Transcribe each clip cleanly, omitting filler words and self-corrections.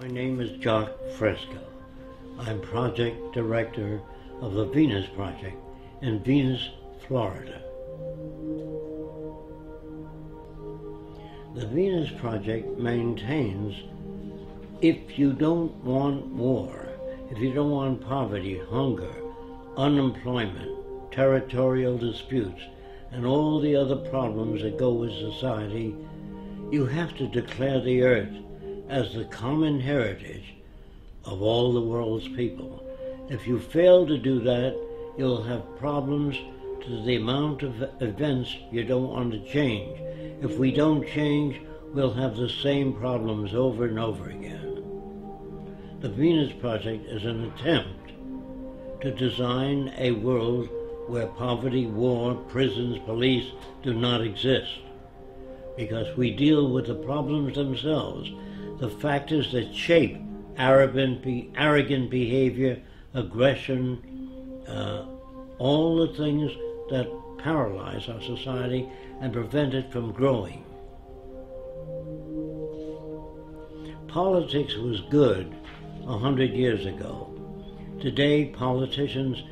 My name is Žak Fresko. I'm project director of the Venus Project in Venus, Florida. The Venus Project maintains if you don't want war, if you don't want poverty, hunger, unemployment, territorial disputes, and all the other problems that go with society, you have to declare the earth as the common heritage of all the world's people. If you fail to do that, you'll have problems to the amount of events you don't want to change. If we don't change, we'll have the same problems over and over again. The Venus Project is an attempt to design a world where poverty, war, prisons, police do not exist, because we deal with the problems themselves, the factors that shape arrogant behavior, aggression, all the things that paralyze our society and prevent it from growing. Politics was good 100 years ago. Today, politicians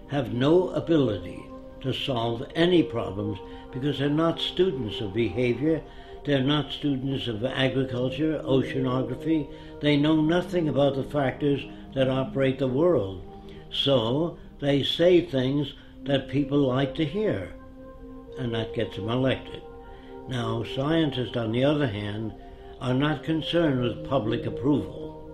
have no ability to solve any problems because they're not students of behavior, they're not students of agriculture, oceanography. They know nothing about the factors that operate the world. So they say things that people like to hear, and that gets them elected. Now, scientists, on the other hand, are not concerned with public approval.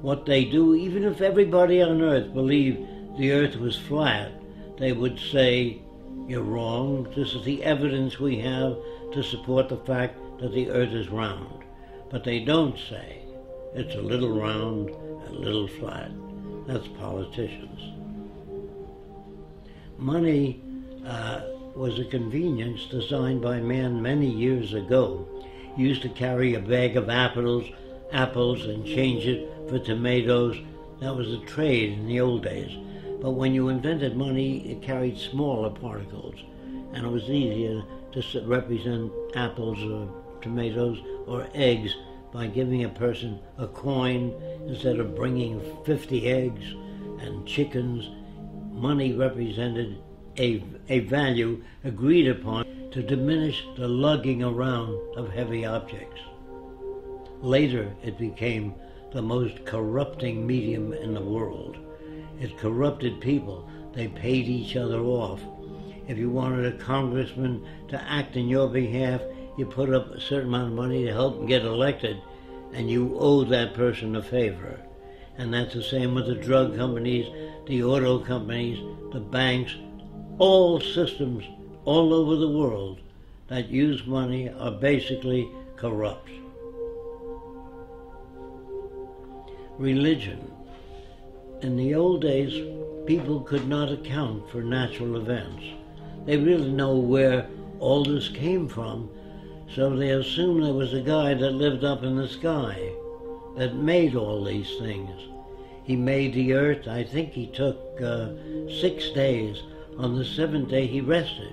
What they do, even if everybody on Earth believed the Earth was flat, they would say, "You're wrong. This is the evidence we have to support the fact that the Earth is round." But they don't say it's a little round, a little flat. That's politicians. Money was a convenience designed by man many years ago. You used to carry a bag of apples and change it for tomatoes. That was a trade in the old days. But when you invented money, it carried smaller particles, and it was easier to represent apples or tomatoes or eggs by giving a person a coin instead of bringing 50 eggs and chickens. Money represented a value agreed upon to diminish the lugging around of heavy objects. Later, it became the most corrupting medium in the world. It corrupted people. They paid each other off. If you wanted a congressman to act in your behalf, you put up a certain amount of money to help him get elected, and you owe that person a favor. And that's the same with the drug companies, the auto companies, the banks. All systems all over the world that use money are basically corrupt. Religion. In the old days, people could not account for natural events. They really know where all this came from, so they assumed there was a guy that lived up in the sky that made all these things. He made the earth. I think he took 6 days. On the 7th day, he rested.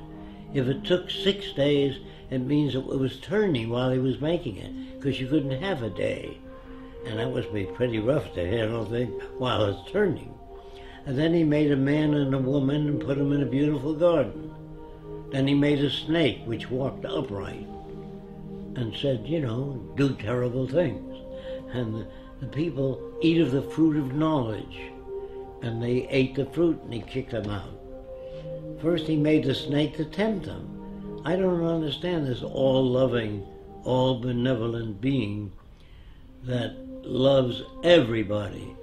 If it took 6 days, it means it was turning while he was making it, because you couldn't have a day. And that must be pretty rough to handle things while it's turning. And then he made a man and a woman and put them in a beautiful garden. Then he made a snake which walked upright and said, do terrible things. And the people eat of the fruit of knowledge. And they ate the fruit and he kicked them out. First he made the snake to tempt them. I don't understand this all-loving, all-benevolent being that loves everybody.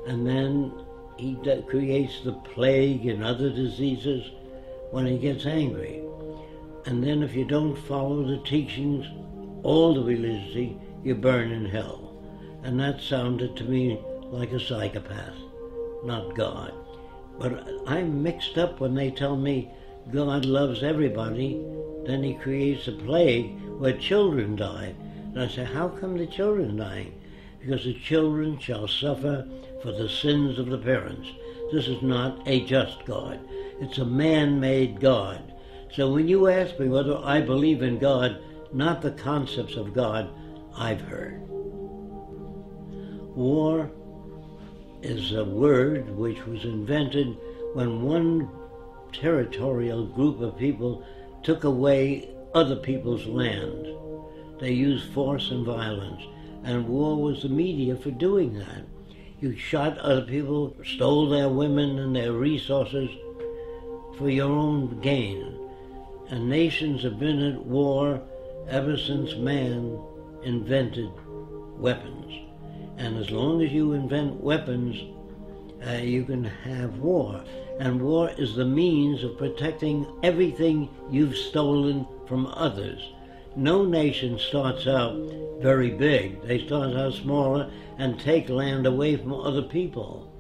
And then he creates the plague and other diseases when he gets angry. And then if you don't follow the teachings, all the religiosity, you burn in hell. And that sounded to me like a psychopath, not God. But I'm mixed up when they tell me God loves everybody, then he creates a plague where children die. And I say, how come the children dying? Because the children shall suffer for the sins of the parents. This is not a just God. It's a man-made God. So when you ask me whether I believe in God, not the concepts of God I've heard. War is a word which was invented when one territorial group of people took away other people's land. They used force and violence, and war was the media for doing that. You shot other people, stole their women and their resources for your own gain. And nations have been at war ever since man invented weapons. And as long as you invent weapons, you can have war. And war is the means of protecting everything you've stolen from others. No nation starts out very big. They start out smaller and take land away from other people.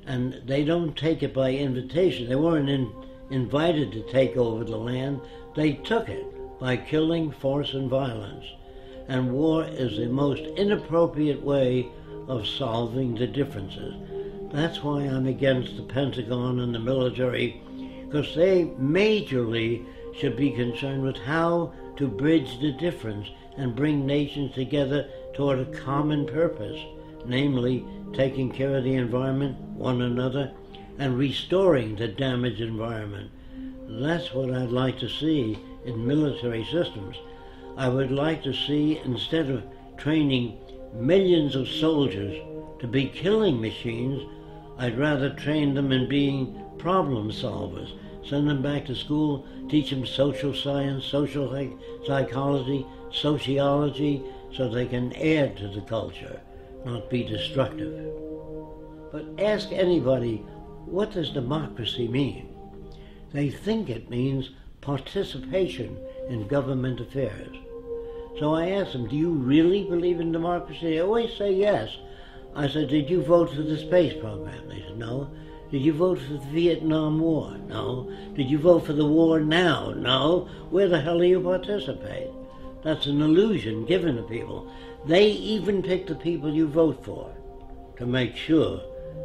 And they don't take it by invitation. They weren't invited to take over the land. They took it by killing, force, and violence. And war is the most inappropriate way of solving the differences. That's why I'm against the Pentagon and the military, because they majorly should be concerned with how to bridge the difference and bring nations together toward a common purpose, namely taking care of the environment, one another, and restoring the damaged environment. That's what I'd like to see in military systems. I would like to see, instead of training millions of soldiers to be killing machines, I'd rather train them in being problem solvers. Send them back to school, teach them social science, social psychology, sociology, so they can add to the culture, not be destructive. But ask anybody, what does democracy mean? They think it means participation in government affairs. So I asked them, do you really believe in democracy? They always say yes. I said, did you vote for the space program? They said, no. Did you vote for the Vietnam War? No. Did you vote for the war now? No. Where the hell do you participate? That's an illusion given to people. They even pick the people you vote for to make sure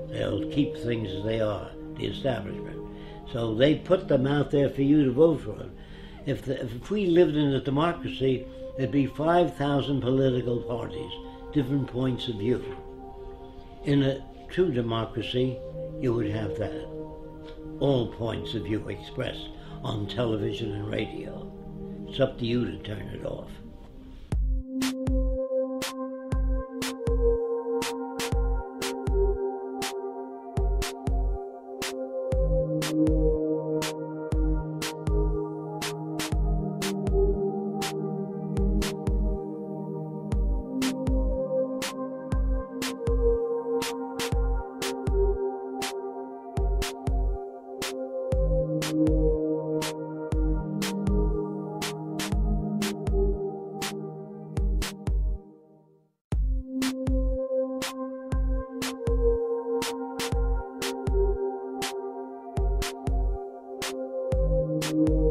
they'll keep things as they are, the establishment. So they put them out there for you to vote for them. If we lived in a democracy, there'd be 5,000 political parties, different points of view. In a true democracy, you would have that. All points of view expressed on television and radio. It's up to you to turn it off. you.